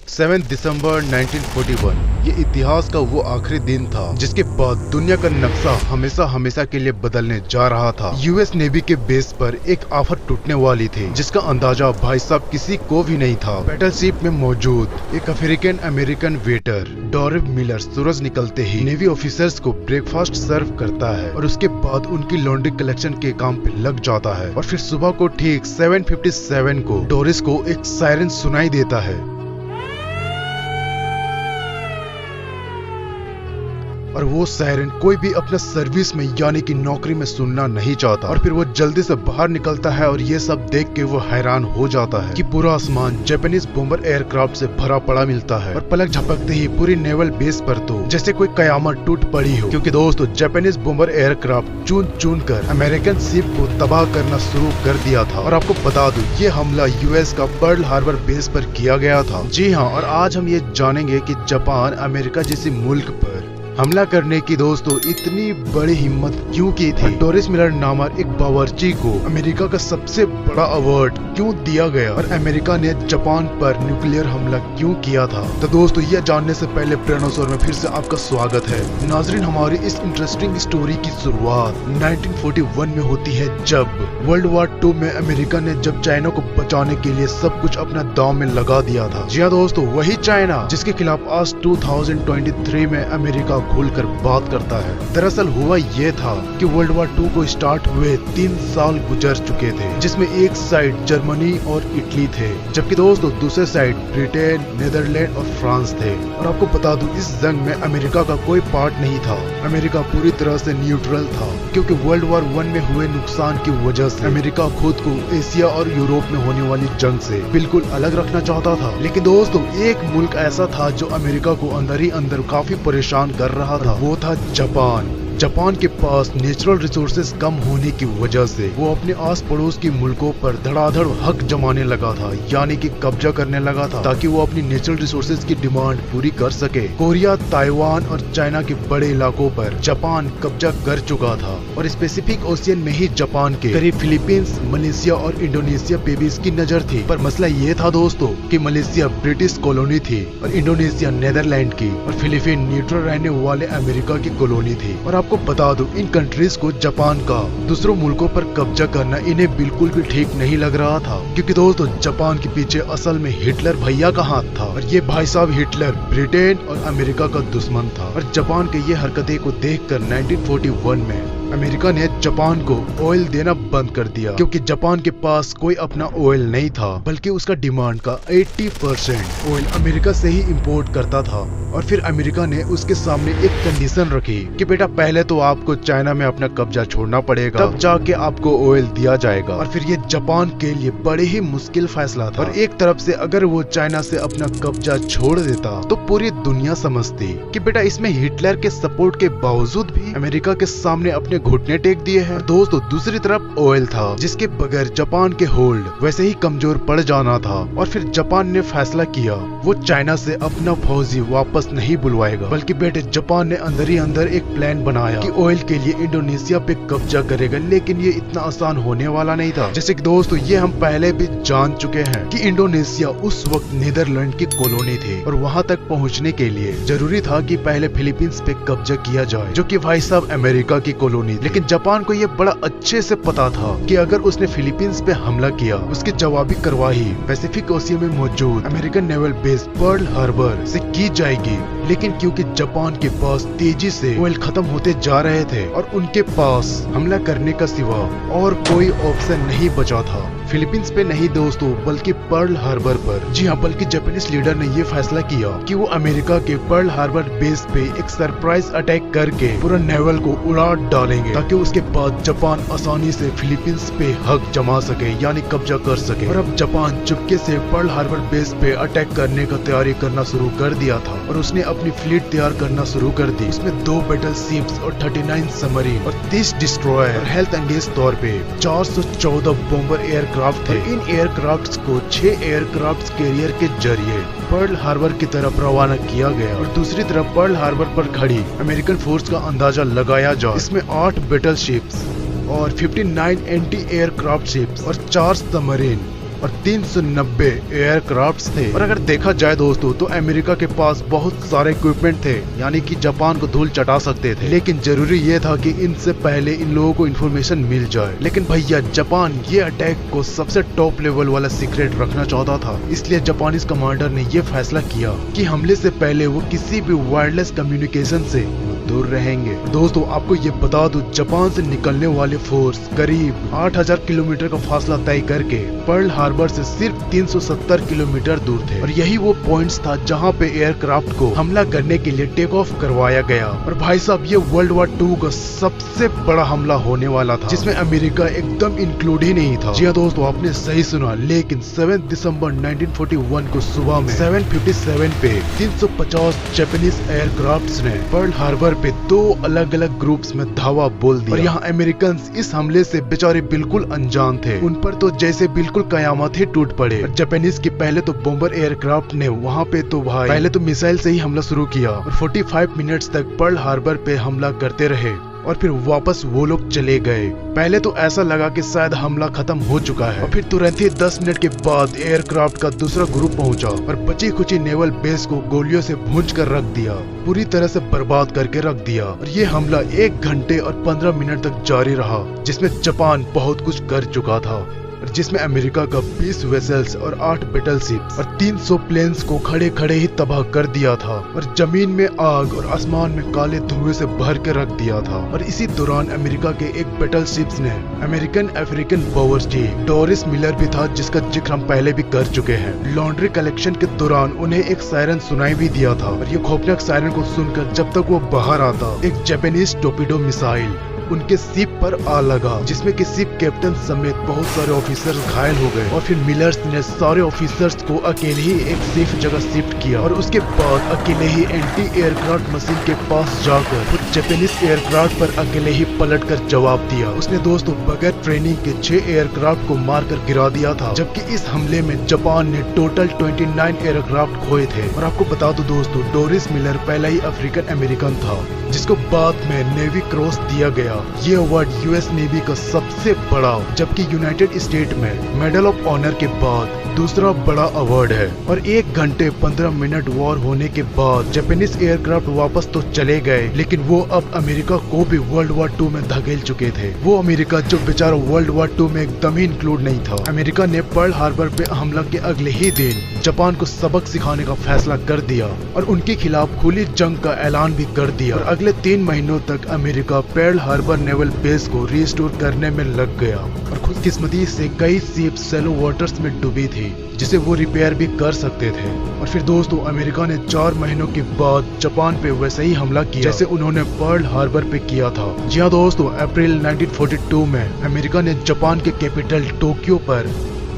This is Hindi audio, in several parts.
7 दिसंबर 1941 ये इतिहास का वो आखिरी दिन था जिसके बाद दुनिया का नक्शा हमेशा हमेशा के लिए बदलने जा रहा था। यूएस नेवी के बेस पर एक आफत टूटने वाली थी जिसका अंदाजा भाई साहब किसी को भी नहीं था। बैटलशिप में मौजूद एक अफ्रीकन अमेरिकन वेटर डॉरिव मिलर सूरज निकलते ही नेवी ऑफिसर्स को ब्रेकफास्ट सर्व करता है और उसके बाद उनकी लॉन्ड्री कलेक्शन के काम पे लग जाता है। और फिर सुबह को ठीक 7:57 को डोरिस को एक सायरन सुनाई देता है और वो सायरन कोई भी अपना सर्विस में यानी कि नौकरी में सुनना नहीं चाहता। और फिर वो जल्दी से बाहर निकलता है और ये सब देख के वो हैरान हो जाता है कि पूरा आसमान जापानीज बॉम्बर एयरक्राफ्ट से भरा पड़ा मिलता है। और पलक झपकते ही पूरी नेवल बेस पर तो जैसे कोई कयामत टूट पड़ी हो, क्योंकि दोस्तों जापानीज बॉम्बर एयरक्राफ्ट चुन चुन कर अमेरिकन शिप को तबाह करना शुरू कर दिया था। और आपको बता दूं ये हमला यूएस का पर्ल हार्बर बेस पर किया गया था। जी हाँ, और आज हम ये जानेंगे कि जापान अमेरिका जैसे मुल्क पर हमला करने की दोस्तों इतनी बड़ी हिम्मत क्यों की थी। डोरिस मिलर नामक एक बावर्ची को अमेरिका का सबसे बड़ा अवार्ड क्यों दिया गया और अमेरिका ने जापान पर न्यूक्लियर हमला क्यों किया था। तो दोस्तों ये जानने से पहले ब्रेनोसोर में फिर से आपका स्वागत है। नाजरीन, हमारी इस इंटरेस्टिंग स्टोरी की शुरुआत 1941 में होती है जब वर्ल्ड वॉर 2 में अमेरिका ने जब चाइना को बचाने के लिए सब कुछ अपना दांव में लगा दिया था। जी हाँ दोस्तों, वही चाइना जिसके खिलाफ आज 2023 में अमेरिका खुलकर बात करता है। दरअसल हुआ ये था कि वर्ल्ड वॉर 2 को स्टार्ट हुए 3 साल गुजर चुके थे, जिसमें एक साइड जर्मनी और इटली थे, जबकि दोस्तों दूसरे साइड ब्रिटेन, नीदरलैंड और फ्रांस थे। और आपको बता दूं इस जंग में अमेरिका का कोई पार्ट नहीं था। अमेरिका पूरी तरह से न्यूट्रल था, क्योंकि वर्ल्ड वॉर 1 में हुए नुकसान की वजह से अमेरिका खुद को एशिया और यूरोप में होने वाली जंग से बिल्कुल अलग रखना चाहता था। लेकिन दोस्तों एक मुल्क ऐसा था जो अमेरिका को अंदर ही अंदर काफी परेशान कर रहा था, वो था जापान। जापान के पास नेचुरल रिसोर्सेज कम होने की वजह से वो अपने आस पड़ोस के मुल्कों पर धड़ाधड़ हक जमाने लगा था, यानी कि कब्जा करने लगा था, ताकि वो अपनी नेचुरल रिसोर्सेज की डिमांड पूरी कर सके। कोरिया, ताइवान और चाइना के बड़े इलाकों पर जापान कब्जा कर चुका था और स्पेसिफिक ओशियन में ही जापान के करीब फिलीपींस, मलेशिया और इंडोनेशिया पे भी इसकी नजर थी। पर मसला ये था दोस्तों कि मलेशिया ब्रिटिश कॉलोनी थी और इंडोनेशिया नीदरलैंड की और फिलीपीन न्यूट्रल रहने वाले अमेरिका की कॉलोनी थी। और आपको बता दूं इन कंट्रीज को जापान का दूसरों मुल्कों पर कब्जा करना इन्हें बिल्कुल भी ठीक नहीं लग रहा था, क्योंकि दोस्तों जापान के पीछे असल में हिटलर भैया का हाथ था और ये भाई साहब हिटलर ब्रिटेन और अमेरिका का दुश्मन था। और जापान के ये हरकतें को देखकर 1941 में अमेरिका ने जापान को ऑयल देना बंद कर दिया, क्योंकि जापान के पास कोई अपना ऑयल नहीं था, बल्कि उसका डिमांड का 80% ऑयल अमेरिका से ही इंपोर्ट करता था। और फिर अमेरिका ने उसके सामने एक कंडीशन रखी कि बेटा पहले तो आपको चाइना में अपना कब्जा छोड़ना पड़ेगा, तब जाके आपको ऑयल दिया जाएगा। और फिर ये जापान के लिए बड़े ही मुश्किल फैसला था। और एक तरफ से अगर वो चाइना से अपना कब्जा छोड़ देता तो पूरी दुनिया समझती कि बेटा इसमें हिटलर के सपोर्ट के बावजूद भी अमेरिका के सामने अपने घुटने टेक दिए हैं। दोस्तों दूसरी तरफ ऑयल था जिसके बगैर जापान के होल्ड वैसे ही कमजोर पड़ जाना था। और फिर जापान ने फैसला किया वो चाइना से अपना फौजी वापस नहीं बुलवाएगा, बल्कि बेटे जापान ने अंदर ही अंदर एक प्लान बनाया कि ऑयल के लिए इंडोनेशिया पे कब्जा करेगा। लेकिन ये इतना आसान होने वाला नहीं था। जैसे कि दोस्तों ये हम पहले भी जान चुके हैं कि इंडोनेशिया उस वक्त नीदरलैंड की कॉलोनी थी और वहाँ तक पहुँचने के लिए जरूरी था कि पहले फिलीपींस पे कब्जा किया जाए, जो कि भाई साहब अमेरिका की कॉलोनी। लेकिन जापान को ये बड़ा अच्छे से पता था कि अगर उसने फिलीपींस पे हमला किया उसकी जवाबी कार्रवाई पैसिफिक ओशियन में मौजूद American naval base Pearl Harbor से की जाएगी। लेकिन क्योंकि जापान के पास तेजी से ऑयल खत्म होते जा रहे थे और उनके पास हमला करने का सिवा और कोई ऑप्शन नहीं बचा था फिलीपींस पे नहीं दोस्तों, बल्कि पर्ल हार्बर पर। जी हाँ, बल्कि जापानीज लीडर ने ये फैसला किया कि वो अमेरिका के पर्ल हार्बर बेस पे एक सरप्राइज अटैक करके पूरा नेवल को उड़ा डालेंगे, ताकि उसके बाद जापान आसानी से फिलीपींस पे हक जमा सके, यानी कब्जा कर सके। और अब जापान चुपके से पर्ल हार्बर बेस पे अटैक करने का तैयारी करना शुरू कर दिया था और उसने अपनी फ्लीट तैयार करना शुरू कर दी। उसमें 2 बैटल शिप्स और 39 सबमरीन और 30 डिस्ट्रॉयर और हेल्थ एंगेज तौर पे 414 बॉम्बर एयरक्राफ्ट थे। इन एयरक्राफ्ट्स को 6 एयरक्राफ्ट कैरियर के जरिए पर्ल हार्बर की तरफ रवाना किया गया और दूसरी तरफ पर्ल हार्बर पर खड़ी अमेरिकन फोर्स का अंदाजा लगाया जाए। इसमें 8 बैटल शिप्स और 59 एंटी एयरक्राफ्ट शिप्स और 4 सबमरीन और 390 एयरक्राफ्ट्स थे। और अगर देखा जाए दोस्तों तो अमेरिका के पास बहुत सारे इक्विपमेंट थे, यानी कि जापान को धूल चटा सकते थे, लेकिन जरूरी ये था कि इनसे पहले इन लोगों को इन्फॉर्मेशन मिल जाए। लेकिन भैया जापान ये अटैक को सबसे टॉप लेवल वाला सीक्रेट रखना चाहता था, इसलिए जापानीज कमांडर ने ये फैसला किया कि हमले से पहले वो किसी भी वायरलेस कम्युनिकेशन से दूर रहेंगे। दोस्तों आपको ये बता दूं, जापान से निकलने वाले फोर्स करीब 8000 किलोमीटर का फासला तय करके पर्ल हार्बर से सिर्फ 370 किलोमीटर दूर थे, और यही वो पॉइंट्स था जहां पे एयरक्राफ्ट को हमला करने के लिए टेक ऑफ करवाया गया। और भाई साहब ये वर्ल्ड वॉर 2 का सबसे बड़ा हमला होने वाला था, जिसमें अमेरिका एकदम इंक्लूड ही नहीं था। जी हाँ दोस्तों, आपने सही सुना, लेकिन 7 दिसंबर 1941 को सुबह में 7:57 पे 350 जापानीज एयरक्राफ्ट्स ने पर्ल हार्बर पे 2 अलग अलग ग्रुप्स में धावा बोल दिया। और यहाँ अमेरिकन इस हमले से बेचारे बिल्कुल अनजान थे, उन पर तो जैसे बिल्कुल कयामत ही टूट पड़े। जापानीज की पहले तो बॉम्बर एयरक्राफ्ट ने वहाँ पे तो भाई पहले तो मिसाइल से ही हमला शुरू किया और 45 मिनट्स तक पर्ल हार्बर पे हमला करते रहे, और फिर वापस वो लोग चले गए। पहले तो ऐसा लगा कि शायद हमला खत्म हो चुका है, और फिर तुरंत ही 10 मिनट के बाद एयरक्राफ्ट का दूसरा ग्रुप पहुंचा और बची खुची नेवल बेस को गोलियों से भूंज कर रख दिया, पूरी तरह से बर्बाद करके रख दिया। और ये हमला 1 घंटे और 15 मिनट तक जारी रहा, जिसमें जापान बहुत कुछ कर चुका था, जिसमें अमेरिका का 20 वेसल्स और 8 बैटलशिप्स और 300 प्लेन्स को खड़े खड़े ही तबाह कर दिया था, और जमीन में आग और आसमान में काले धुएं से भर के रख दिया था। और इसी दौरान अमेरिका के एक बैटलशिप्स ने American African Bowers T Doris Miller भी था, जिसका जिक्र हम पहले भी कर चुके हैं। लॉन्ड्री कलेक्शन के दौरान उन्हें एक सायरन सुनाई भी दिया था, और ये खौफनाक सायरन को सुनकर जब तक वो बाहर आता, एक जापानीज टोर्पीडो मिसाइल उनके शिप पर आ लगा, जिसमें कि शिप कैप्टन समेत बहुत सारे ऑफिसर्स घायल हो गए। और फिर मिलर्स ने सारे ऑफिसर्स को अकेले ही एक सेफ जगह शिफ्ट किया, और उसके बाद अकेले ही एंटी एयरक्राफ्ट मशीन के पास जाकर कुछ जापानीज एयरक्राफ्ट पर अकेले ही पलटकर जवाब दिया। उसने दोस्तों बगैर ट्रेनिंग के 6 एयरक्राफ्ट को मारकर गिरा दिया था, जबकि इस हमले में जापान ने टोटल 29 एयरक्राफ्ट खोए थे। और आपको बता दो दोस्तों, डोरिस मिलर पहला ही अफ्रीकन अमेरिकन था जिसको बाद में नेवी क्रॉस दिया गया। ये अवार्ड यूएस नेवी का सबसे बड़ा, जबकि यूनाइटेड स्टेट में मेडल ऑफ ऑनर के बाद दूसरा बड़ा अवार्ड है। और 1 घंटे 15 मिनट वॉर होने के बाद जापानीज एयरक्राफ्ट वापस तो चले गए, लेकिन वो अब अमेरिका को भी वर्ल्ड वॉर 2 में धकेल चुके थे। वो अमेरिका जो बेचारा वर्ल्ड वॉर 2 में एकदम ही इंक्लूड नहीं था। अमेरिका ने पर्ल हार्बर पे हमला के अगले ही दिन जापान को सबक सिखाने का फैसला कर दिया और उनके खिलाफ खुली जंग का ऐलान भी कर दिया। और अगले 3 महीनों तक America Pearl Harbor naval base को रिस्टोर करने में लग गया, और खुशकिस्मती से कई शिप शैलो वाटर्स में डूबी थी, जिसे वो रिपेयर भी कर सकते थे। और फिर दोस्तों अमेरिका ने 4 महीनों के बाद जापान पे वैसे ही हमला किया जैसे उन्होंने पर्ल हार्बर पे किया था। जी हाँ दोस्तों, अप्रैल 1942 में अमेरिका ने जापान के कैपिटल टोक्यो पर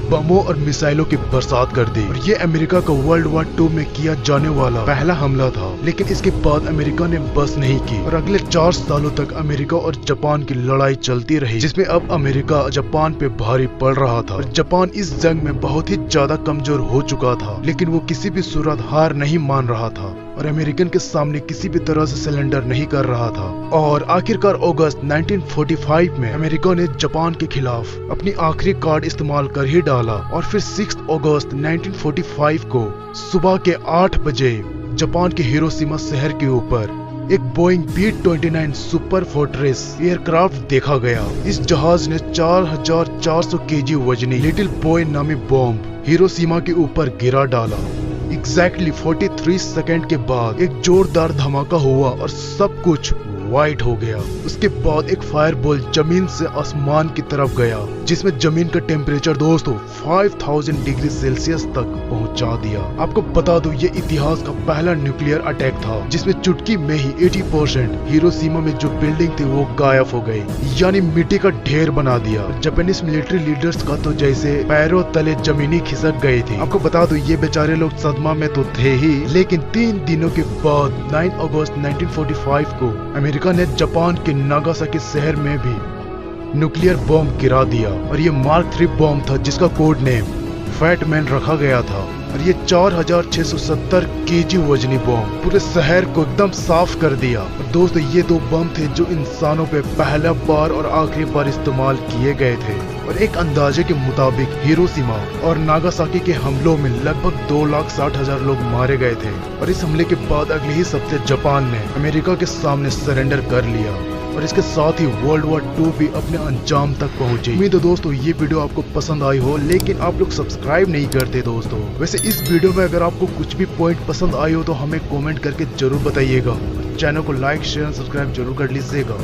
बमों और मिसाइलों की बरसात कर दी, और ये अमेरिका का वर्ल्ड वॉर 2 में किया जाने वाला पहला हमला था। लेकिन इसके बाद अमेरिका ने बस नहीं की, और अगले 4 सालों तक अमेरिका और जापान की लड़ाई चलती रही, जिसमें अब अमेरिका जापान पे भारी पड़ रहा था। और जापान इस जंग में बहुत ही ज्यादा कमजोर हो चुका था, लेकिन वो किसी भी सूरत हार नहीं मान रहा था, और अमेरिकन के सामने किसी भी तरह से सिलेंडर नहीं कर रहा था। और आखिरकार अगस्त 1945 में अमेरिका ने जापान के खिलाफ अपनी आखिरी कार्ड इस्तेमाल कर ही डाला, और फिर 6 अगस्त 1945 को सुबह के 8 बजे जापान के हिरोशिमा शहर के ऊपर एक Boeing B-29 super fortress aircraft देखा गया। इस जहाज ने 4400 केजी वजनी लिटिल बॉय नामी बॉम्ब हिरोशिमा के ऊपर गिरा डाला। एग्जैक्टली 43 सेकंड के बाद एक जोरदार धमाका हुआ और सब कुछ वाइट हो गया। उसके बाद एक फायर बॉल जमीन से आसमान की तरफ गया, जिसमें जमीन का टेम्परेचर दोस्तों 5000 डिग्री सेल्सियस तक पहुंचा दिया। आपको बता दूं, ये इतिहास का पहला न्यूक्लियर अटैक था, जिसमें चुटकी में ही 80% हिरोशिमा में जो बिल्डिंग थी वो गायब हो गई, यानी मिट्टी का ढेर बना दिया। जापानीज मिलिट्री लीडर्स का तो जैसे पैरों तले जमीनी खिसक गई थी। आपको बता दूं, ये बेचारे लोग सदमा में तो थे ही, लेकिन 3 दिनों के बाद 9 अगस्त 1945 को अमेरिका ने जापान के नागासाकी शहर में भी न्यूक्लियर बॉम्ब गिरा दिया, और ये मार्क 3 बॉम्ब था, जिसका कोड नेम फैट मैन रखा गया था। और ये 4670 केजी वजनी बम पूरे शहर को एकदम साफ कर दिया। और दोस्तों ये 2 बम थे जो इंसानों पे पहला बार और आखिरी बार इस्तेमाल किए गए थे। और एक अंदाजे के मुताबिक हिरोशिमा और नागासाकी के हमलों में लगभग 2,60,000 लोग मारे गए थे। और इस हमले के बाद अगले ही हफ्ते जापान ने अमेरिका के सामने सरेंडर कर लिया और इसके साथ ही वर्ल्ड वॉर 2 भी अपने अंजाम तक पहुंची। उम्मीद है दोस्तों ये वीडियो आपको पसंद आई हो, लेकिन आप लोग सब्सक्राइब नहीं करते दोस्तों। वैसे इस वीडियो में अगर आपको कुछ भी पॉइंट पसंद आई हो तो हमें कमेंट करके जरूर बताइएगा। चैनल को लाइक शेयर सब्सक्राइब जरूर कर लीजिएगा।